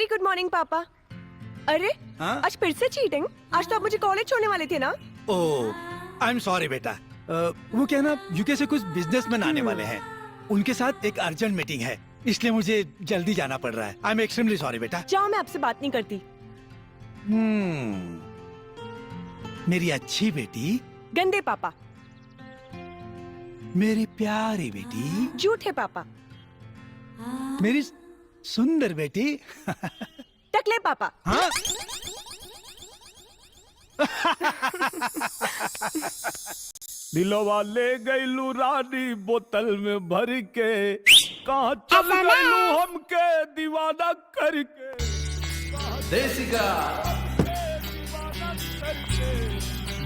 Good morning पापा। अरे आज फिर से चीटिंग? आज तो आप मुझे कॉलेज छोड़ने वाले थे ना? ओह, आई एम सॉरी बेटा। वो क्या ना, यूके से कुछ बिजनेसमैन आने वाले हैं। उनके साथ एक अर्जेंट मीटिंग है, इसलिए मुझे जल्दी जाना पड़ रहा है। आई एम एक्सट्रीमली सॉरी बेटा। जाओ, मैं आपसे बात नहीं करती। मेरी अच्छी बेटी। गंदे पापा। मेरी प्यारी बेटी। झूठे पापा। मेरी सुंदर बेटी। टकले पापा। हाँ? दिलवा ले गईलू रानी बोतल में भर के, कहाँ चल गईलू हमके दीवाना करके। देसिका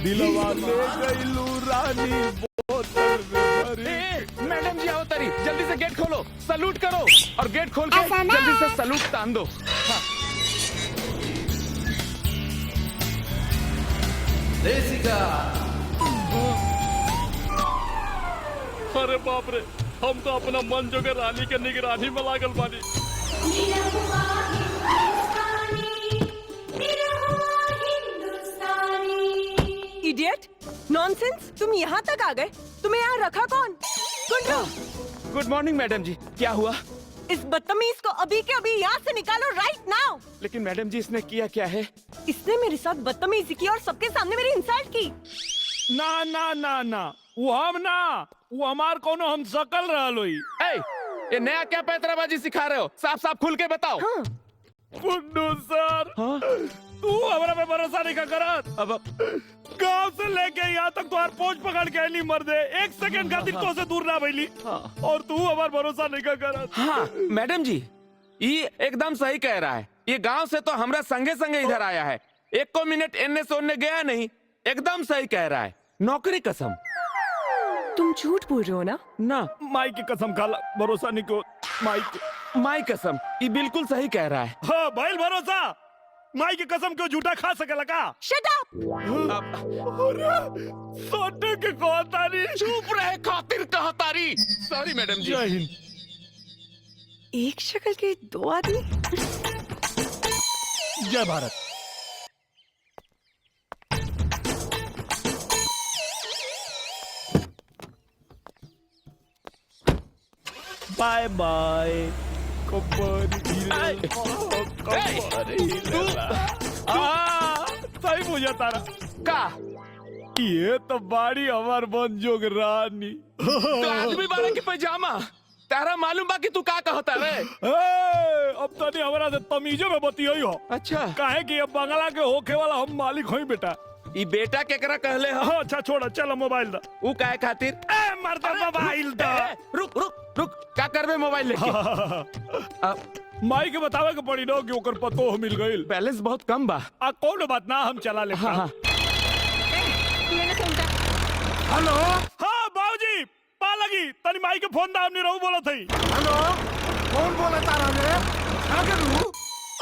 दिलवा ले गईलू रानी बोतल में भर के। मैडम जी आओ तारी, जल्दी से गेट खोलो, सलूट करो और गेट खोल के जल्दी से सलूट तान दो। हाँ। देसिका। अरे बाप रे, हम तो अपना मन जोगे रानी के निगरानी में लागल बानी। इडियट, नॉनसेंस, तुम यहाँ तक आ गए? तुम्हें यहाँ रखा कौन? गुंडो। गुड मॉर्निंग मैडम जी, क्या हुआ? इस बदतमीज को अभी के अभी यहाँ से निकालो, राइट नाउ। लेकिन मैडम जी इसने किया क्या है? इसने मेरे साथ बदतमीजी की और सबके सामने मेरी इंसल्ट की। ना ना ना ना, वो हम ना, वो हमार कोनो हम सकल रहल होई। ए, ये नया क्या पैतराबाजी सिखा रहे हो? साफ साफ खुल के बताओ। हाँ। गुड्डू सर, हाँ? तू हमरा पे भरोसा नहीं करत। अब गांव से लेके यहाँ तक तुम्हार पोंछ पकड़ के नहीं मर दे, एक सेकंड खातिर तो से दूर ना भइली। हाँ। और तू हमार भरोसा नहीं करत। हाँ मैडम जी, ये एकदम सही कह रहा है। ये गांव से तो हमरा संगे संगे इधर आया है, एक को मिनट एने सोने गया नहीं। एकदम सही कह रहा है, नौकरी कसम। तुम झूठ बोल रहे हो ना? ना, माई की कसम खाला, भरोसा नहीं को। माई कसम, ये बिल्कुल सही कह रहा है। हाँ भाई, भरोसा। माई की कसम क्यों झूठा खा सकेला का? Shut up. अरे सोटे के कहतारी। चुप रहे खातिर कहतारी। सॉरी मैडम जी। जय हिंद। एक शक्ल के दो आदमी। जय भारत। By by. सही मुझे तारा का ये तो बाड़ी हमार बन जोग रानी। तो आदमी बाड़ा के पैजामा तारा मालूम बा कि तू का कहता रे? अब तनी हमरा से तमीजो में बतियाई हो। अच्छा, काहे कि अब बंगला के होखे वाला हम मालिक होई बेटा। ई बेटा केकरा कहले हो? हाँ, अच्छा छोड़, चलो मोबाइल दा। ऊ काहे खातिर? मर्द मोबाइल दा। रुक रुक रुक, का करबे मोबाइल लेके? माई के बतावे के पड़ी ना कि ओकर पतो मिल गइल। बैलेंस बहुत कम बा। कोनो बात ना, हम चला ले। हाँ, हाँ। हेलो। हाँ बाबूजी, पा लगी तनी माई के फोन दा, हमने रहू बोला थई। हेलो, कौन बोला तारा रे? जागरू?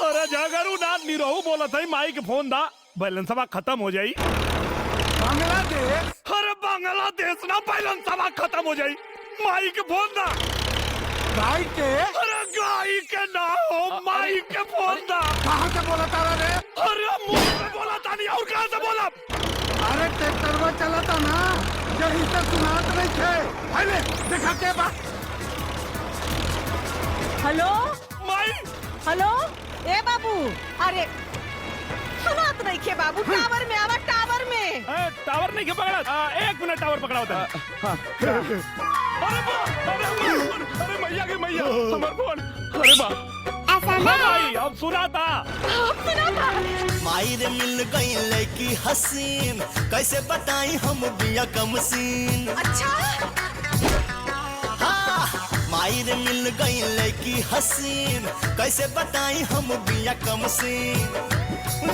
अरे जागरू ना, निरहू बोला थई। माई के फोन दा, बैलेंस खत्म हो जाई। बांग्लादेश? अरे बांग्लादेश ना, बैलेंस खत्म हो जाई। माई के फोन दा। गाय के? अरे गाय के ना हो, माई के फोन दा। कहाँ से बोला तारा रे? अरे मुंह से बोला था नहीं, और कहाँ से बोला? अरे ट्रैक्टर में चला था ना, यही से सुनात नहीं थे। पहले देखा के बा। हेलो माई। हेलो, ए बाबू। अरे सुनात नहीं खे बाबू, टावर में आवा, टावर में। टावर नहीं के पकड़ा। एक मिनट, टावर पकड़ा होता है। हाँ। अरे मैया के मैया, हमार फोन। अरे बा, भाई अब सुना था। माई रे मिल गई लड़की हसीन, कैसे बताई हम बिया कम सीन। अच्छा। हाँ, माई रे मिल गई लड़की हसीन, कैसे बताई हम बिया कम सीन।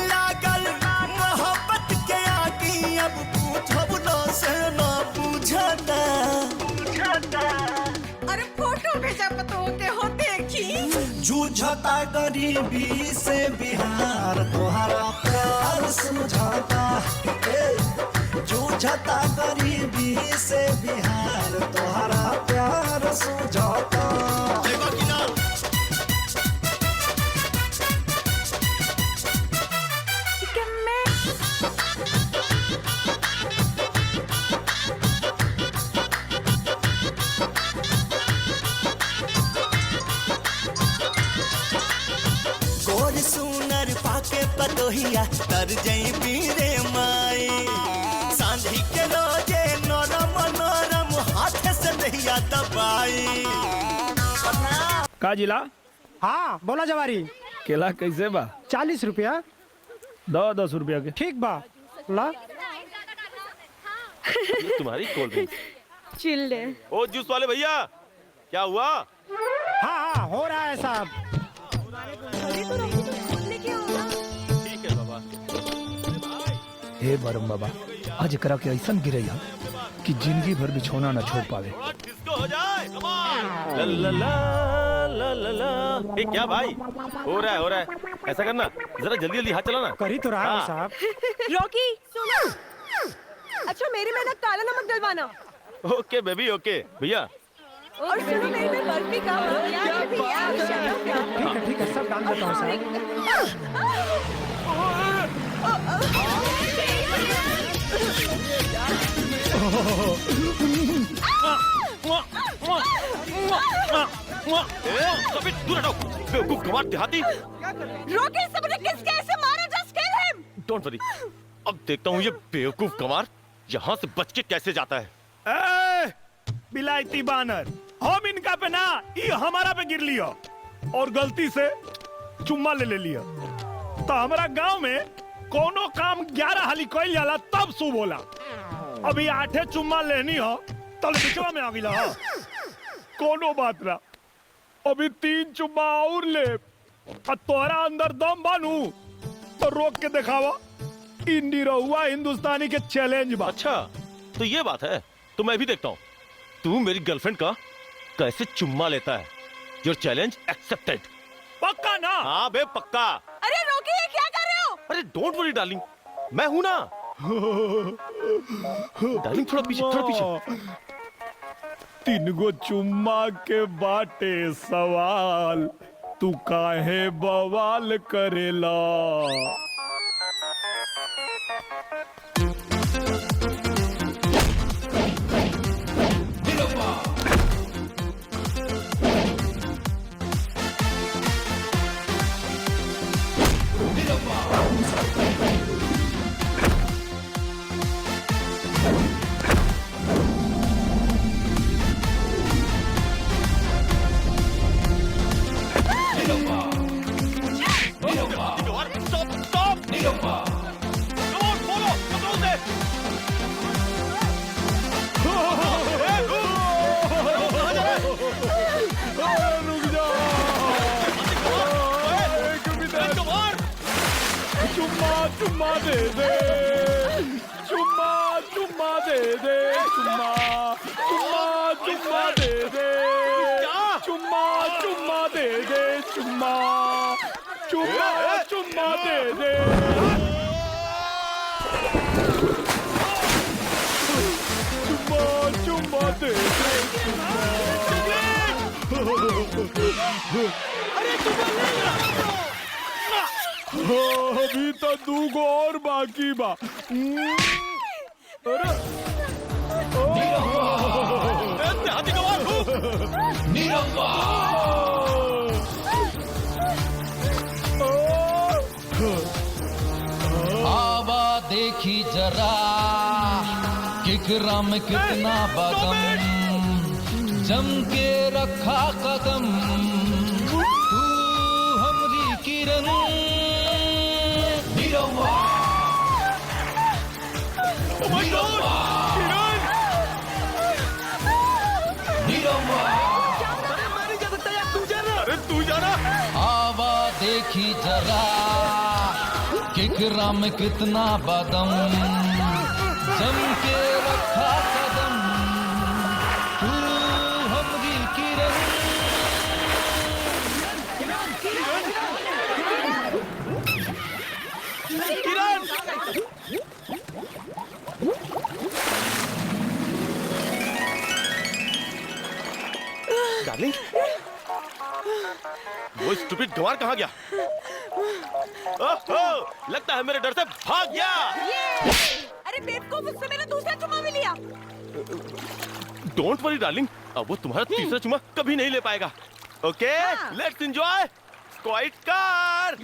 लागल मोहब्बत के आगे, अब पूछब ना से ना पूछता। अरे फोटो भेजा पतो के हो देखी। जूझता गरीबी से बिहार, तोहरा प्यार समझाता। जूझता गरीबी से बिहार, तोहरा प्यार समझाता। सुनर सुनर पाके पतोहिया तर जई बीरे माई सांझी के रोजे नरम नरम हाथ से दहिया दबाई। का जिला हाँ बोला जवारी। केला कैसे बा? 40 रुपया। 10 रुपया के। ठीक बा ला। ये तुम्हारी कोल्ड ड्रिंक। चिल दे। ओ जूस वाले भैया क्या हुआ? हाँ हाँ हो रहा है साहब। ठीक है बाबा। हे बरम बाबा आज एकरा के ऐसा गिरैया कि जिंदगी भर बिछौना न छोड़ पावे। थोड़ा डिस्को हो जाए। Come on. ला ला ला ला ला। ए क्या भाई हो रहा है ऐसा करना जरा जल्दी जल्दी हाथ चलाना। करी तो रहा हाँ। हूँ साहब। रॉकी सुनो। अच्छा मेरे में ना काला नमक डलवाना। ओके बेबी ओके भैया। और सुनो मेरे में बर्फी का ठीक है सब डाल देता हूँ साहब। दूर हटो बेवकूफ गंवार देहाती। रॉकी सबने किसके ऐसे मारा? Just kill him. Don't worry अब देखता हूँ ये बेवकूफ गंवार यहाँ से बच के कैसे जाता है। ए, बिलायती बानर हम इनका पे ना ये हमारा पे गिर लिया और गलती से चुम्मा ले लिया तो हमारा गांव में कोनो काम 11 हाली कइल जाला तब शुभ होला। अभी 8 चुम्मा लेनी हो तो बिचवा में आ गिला हो। कोनो बात ना अभी 3 चुम्मा और ले और तोहरा अंदर दम बानू तो रोक के दिखावा। इंडी रहुआ हिंदुस्तानी के चैलेंज बा। अच्छा तो ये बात है तो मैं भी देखता हूँ तू मेरी गर्लफ्रेंड का कैसे चुम्मा लेता है। Your challenge accepted. पक्का ना? हाँ बे पक्का। अरे रॉकी ये क्या कर रहे हो? अरे डोंट वरी डार्लिंग मैं हूं ना। डार्लिंग थोड़ा पीछे। 3 गो चुम्मा के बाटे सवाल तू काहे बवाल करेला। चुम्मा दे दे चुम्मा दे दे चुम्मा दे दे चुम्मा दे दे चुम्मा दे दे। चुम्मा दे दे अभी तो 2 गो और बाकी बा। अरे आवा देखी जरा किकरा में कितना बदम जम के रखा कदम तू हमरी किरण अरे तू जाना। आवा देखी जरा किकरा में कितना बदम जम के रखा कदम तू हमरी किरण। डार्लिंग वो स्टूपिड गंवार कहाँ गया? ओहो, लगता है मेरे डर से भाग गया। अरे बेवकूफ उससे मैंने दूसरा चुम्मा भी लिया। डोंट वरी डार्लिंग अब वो तुम्हारा तीसरा चुम्मा कभी नहीं ले पाएगा। ओके लेट्स एंजॉय क्वाइट कार।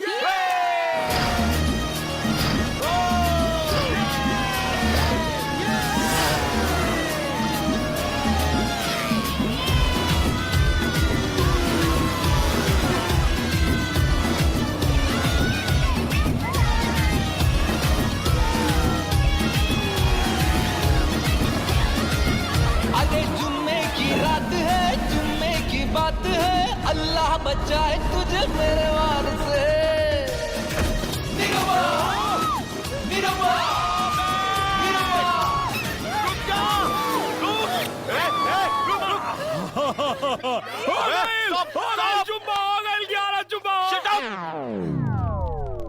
अरे जुम्मे की रात है, जुम्मे की बात है, अल्लाह बचाए तुझे मेरे वार से। निरवा, निरवा, निरवा।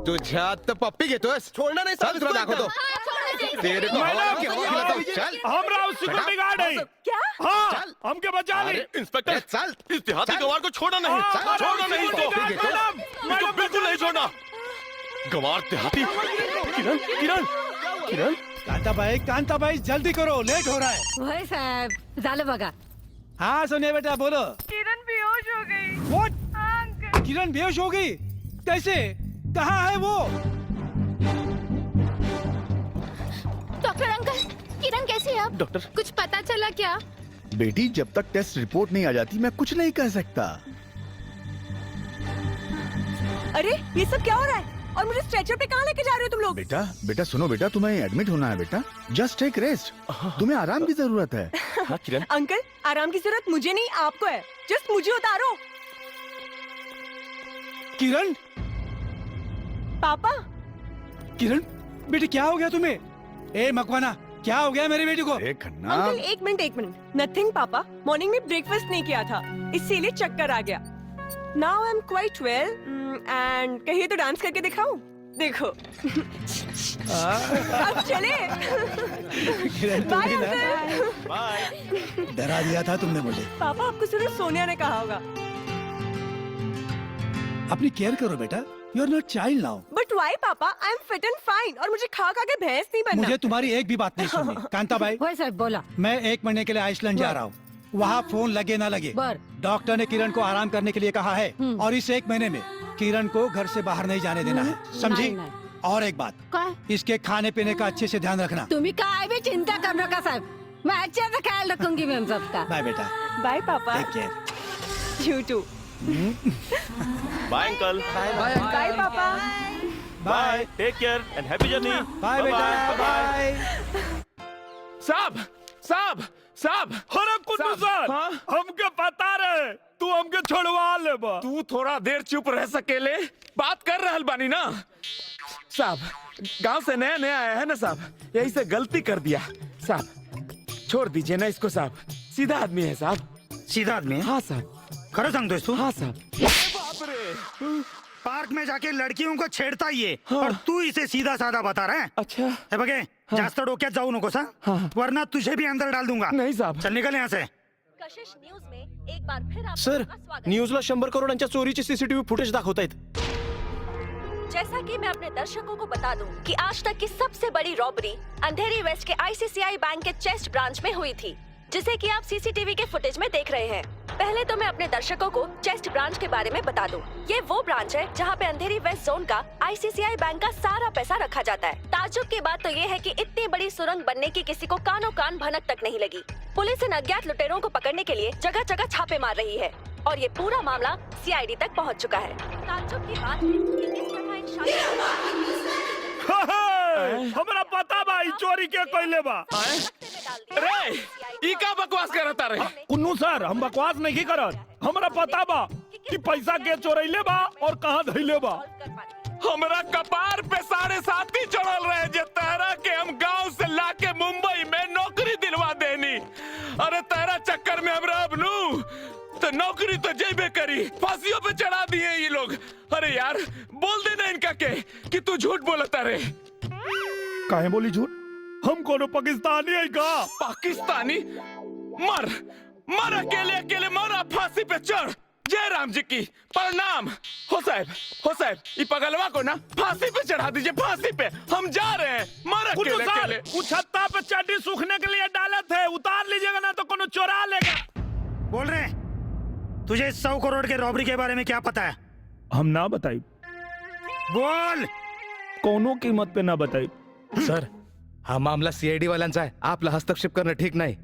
तुझ्या तर पप्पी घेतोस छोड़ना नहीं, चल तुला दाखवतो तेरे को हवा की हवा खिलाता हूँ चल हमरा उसी को बिगाड़ नहीं। क्या हाँ चल। हमके बचा ली। अरे, इंस्पेक्टर चल इस देहाती चल। गवार को छोड़ना नहीं, हाँ, छोड़ना नहीं मैडम, इसको। मैडम, इसको बिल्कुल नहीं छोड़ना। गवार देहाती। किरण किरण किरण कांता भाई जल्दी करो, लेट हो रहा है। होय साहेब झालं बघा. हाँ सोनिया बेटा बोलो। किरण बेहोश हो गई। What? किरण बेहोश हो गई? कैसे? कहाँ है वो? डॉक्टर अंकल, किरण कैसी है अब? डॉक्टर। कुछ पता चला क्या? बेटी जब तक टेस्ट रिपोर्ट नहीं आ जाती मैं कुछ नहीं कह सकता। अरे ये सब क्या हो रहा है? और मुझे स्ट्रेचर पे कहाँ लेके जा रहे हो तुम लोग? बेटा बेटा सुनो बेटा, तुम्हें एडमिट होना है बेटा। जस्ट टेक रेस्ट, तुम्हें आराम की जरूरत है। हाँ किरण अंकल आराम की जरूरत मुझे नहीं आपको है। जस्ट मुझे उतारो। किरण पापा किरण बेटी क्या हो गया तुम्हें? ए मकवाना क्या हो गया मेरी बेटी को? अरे खन्ना अंकल एक मिनट नथिंग पापा। मॉर्निंग में ब्रेकफास्ट नहीं किया था इसीलिए चक्कर आ गया। Now I am quite well and कहिए तो डांस करके दिखाऊं? देखो अब चले। किरण बाय तुम्हें ना अंकल। बाय। डरा दिया था तुमने मुझे। पापा आपको जरूर सोनिया ने कहा होगा। अपनी केयर करो बेटा, you are not child now. But why papa? I am fit and fine और मुझे खा खा के भैंस नहीं बनना। मुझे तुम्हारी एक भी बात नहीं सुननी। कांता भाई होय साहेब बोला. मैं 1 महीने के लिए आइसलैंड जा रहा हूँ। वहाँ फोन लगे ना लगे, बर. डॉक्टर ने किरण को आराम करने के लिए कहा है और इस 1 महीने में किरण को घर से बाहर नहीं जाने देना है, समझी? नाही. और एक बात, काय? इसके खाने पीने का अच्छे से ध्यान रखना। तुम्ही काय भी चिंता कर नका साहेब. मैं अच्छे से ख्याल रखूंगी मैम सबका. बाय बेटा, bye papa. Take care. You too. Bye uncle. Bye papa. Bye. Take care and happy journey. Bye बेटा, बाय। साहब साहब साहब। अरे कुन्नू साहब, सर हाँ? हमके बता रहे तू हमके छोड़वा ले बा। तू थोड़ा देर चुप रह सकेले? बात कर रहल बानी ना। साहब गांव से नया नया आया है ना साहब, यही से गलती कर दिया साहब। छोड़ दीजिए ना इसको साहब, सीधा आदमी है साहब। सीधा आदमी हाँ साहब, खरो सांगतोय तू? हाँ साहब। बाप रे। पार्क में जाके लड़कियों को छेड़ता ये हाँ। और तू इसे सीधा साधा बता रहा है? अच्छा हे बघे जास्त डोक्यात जाऊ नकोस हा? हाँ। वरना तुझे भी अंदर डाल दूंगा। नहीं साहब। चल निकल यहाँ से। कशिश न्यूज में एक बार फिर आपका सर स्वागत। न्यूजला 100 करोडांच्या चोरीची सीसीटीव्ही फुटेज दाखवतायत। जैसा कि मैं अपने दर्शकों को बता दूं कि आज तक की सबसे बड़ी रॉबरी अंधेरी वेस्ट के आईसीआईसीआई बैंक के चेस्ट ब्रांच में हुई थी, जिसे कि आप सीसीटीवी के फुटेज में देख रहे हैं। पहले तो मैं अपने दर्शकों को चेस्ट ब्रांच के बारे में बता दूं। ये वो ब्रांच है जहां पे अंधेरी वेस्ट जोन का आईसीआईसीआई बैंक का सारा पैसा रखा जाता है। ताज्जुब की बात तो ये है कि इतनी बड़ी सुरंग बनने की किसी को कानो कान भनक तक नहीं लगी। पुलिस इन अज्ञात लुटेरों को पकड़ने के लिए जगह जगह छापे मार रही है और ये पूरा मामला सीआईडी तक पहुंच चुका है। ताज्जुब की बात है कि किस तरह इन हमरा पता भाई चोरी के कोइले बा। रे ई का बकवास करता रे? कुन्नू सर हम बकवास नहीं करत, हमरा पता बा कि पैसा के चोरैले बा और कहाँ धैले बा। हमरा कपार पे 7.5 चढ़ल रहे जे तेरा के हम गांव से लाके मुंबई में नौकरी दिलवा देनी। अरे तेरा चक्कर में हम रहबनू तो नौकरी तो जेबे करी, फांसियों पे चढ़ा दिए ये लोग। अरे यार बोल देना इनका के कि तू झूठ बोलता रे। काहे बोली झूठ? हम कोनो पाकिस्तानी है का? पाकिस्तानी? मर मर, अकेले अकेले मर, फांसी पे चढ़। जय राम जी की प्रणाम। हो साहब ये पगलवा को ना फांसी पे चढ़ा दीजिए, फांसी पे। हम जा रहे हैं, मर अकेले अकेले। छत्ता पे चड्डी सूखने के लिए डाले थे, उतार लीजिएगा ना तो कोनो चोरा लेगा। बोल रहे तुझे 100 करोड़ के रॉबरी के बारे में क्या पता है? हम ना बताई, बोल. कोनो कीमत पे ना बताई. सर, हा मामला सीआयडी वाल्यांचा आहे. आपला हस्तक्षेप करणं ठीक नाही.